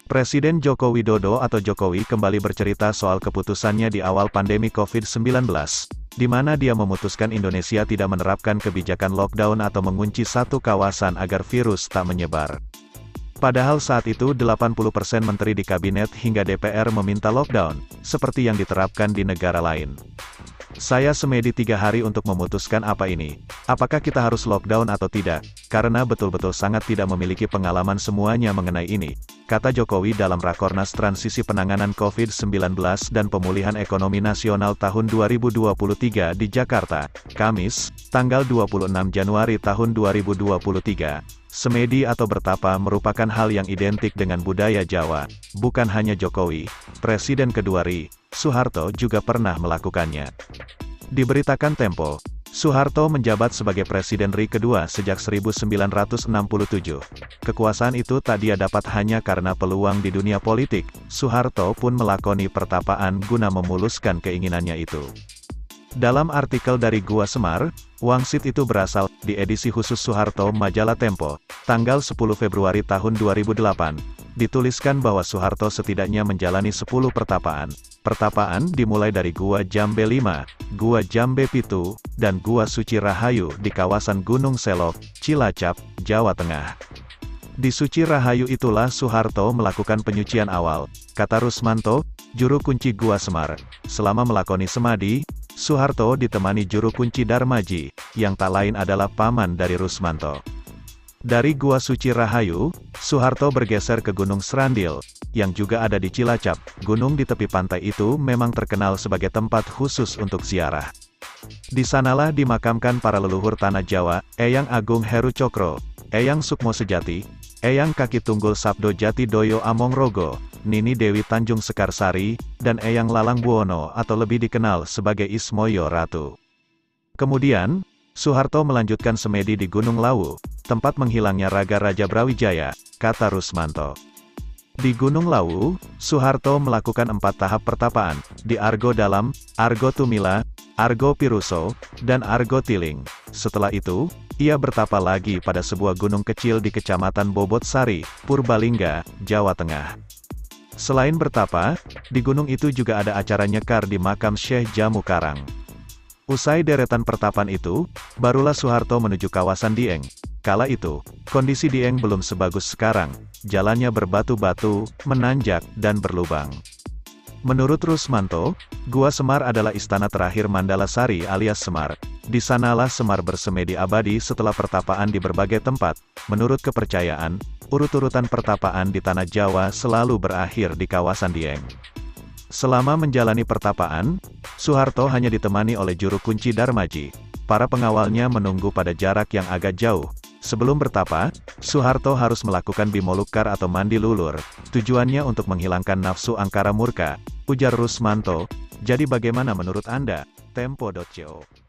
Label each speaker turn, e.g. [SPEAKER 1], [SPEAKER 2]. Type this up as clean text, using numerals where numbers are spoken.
[SPEAKER 1] Presiden Joko Widodo atau Jokowi kembali bercerita soal keputusannya di awal pandemi COVID-19, di mana dia memutuskan Indonesia tidak menerapkan kebijakan lockdown atau mengunci satu kawasan agar virus tak menyebar. Padahal saat itu 80% menteri di kabinet hingga DPR meminta lockdown, seperti yang diterapkan di negara lain. Saya semedi 3 hari untuk memutuskan apa ini. Apakah kita harus lockdown atau tidak? Karena betul-betul sangat tidak memiliki pengalaman semuanya mengenai ini, kata Jokowi dalam Rakornas Transisi Penanganan COVID-19 dan Pemulihan Ekonomi Nasional tahun 2023 di Jakarta, Kamis, tanggal 26 Januari tahun 2023. Semedi atau bertapa merupakan hal yang identik dengan budaya Jawa. Bukan hanya Jokowi, Presiden kedua RI, Soeharto juga pernah melakukannya. Diberitakan Tempo, Soeharto menjabat sebagai Presiden RI kedua sejak 1967. Kekuasaan itu tak dia dapat hanya karena peluang di dunia politik. Soeharto pun melakoni pertapaan guna memuluskan keinginannya itu. Dalam artikel dari Gua Semar, wangsit itu berasal, di edisi khusus Soeharto Majalah Tempo, tanggal 10 Februari tahun 2008, dituliskan bahwa Soeharto setidaknya menjalani 10 pertapaan. Pertapaan dimulai dari Gua Jambe 5, Gua Jambe Pitu, dan Gua Suci Rahayu di kawasan Gunung Selok, Cilacap, Jawa Tengah. Di Suci Rahayu itulah Soeharto melakukan penyucian awal, kata Rusmanto, juru kunci Gua Semar. Selama melakoni semadi, Soeharto ditemani juru kunci Darmaji, yang tak lain adalah paman dari Rusmanto. Dari Gua Suci Rahayu, Soeharto bergeser ke Gunung Serandil, yang juga ada di Cilacap. Gunung di tepi pantai itu memang terkenal sebagai tempat khusus untuk ziarah. Di sanalah dimakamkan para leluhur tanah Jawa, Eyang Agung Heru Cokro, Eyang Sukmo Sejati, Eyang Kaki Tunggul Sabdo Jati Doyo Amongrogo, Nini Dewi Tanjung Sekarsari, dan Eyang Lalang Buwono atau lebih dikenal sebagai Ismoyo Ratu. Kemudian, Soeharto melanjutkan semedi di Gunung Lawu, tempat menghilangnya raga Raja Brawijaya, kata Rusmanto. Di Gunung Lawu, Soeharto melakukan 4 tahap pertapaan, di Argo Dalam, Argo Tumila, Argo Piruso, dan Argo Tiling. Setelah itu, ia bertapa lagi pada sebuah gunung kecil di Kecamatan Bobotsari, Purbalingga, Jawa Tengah. Selain bertapa, di gunung itu juga ada acara nyekar di makam Syekh Jamu Karang. Usai deretan pertapan itu, barulah Soeharto menuju kawasan Dieng. Kala itu, kondisi Dieng belum sebagus sekarang, jalannya berbatu-batu, menanjak, dan berlubang. Menurut Rusmanto, Gua Semar adalah istana terakhir Mandala Sari alias Semar. Di sanalah Semar bersemedi abadi setelah pertapaan di berbagai tempat. Menurut kepercayaan, urut-urutan pertapaan di tanah Jawa selalu berakhir di kawasan Dieng. Selama menjalani pertapaan, Soeharto hanya ditemani oleh juru kunci Darmaji. Para pengawalnya menunggu pada jarak yang agak jauh. Sebelum bertapa, Soeharto harus melakukan bimolukar atau mandi lulur. Tujuannya untuk menghilangkan nafsu angkara murka, ujar Rusmanto. Jadi bagaimana menurut Anda? Tempo.co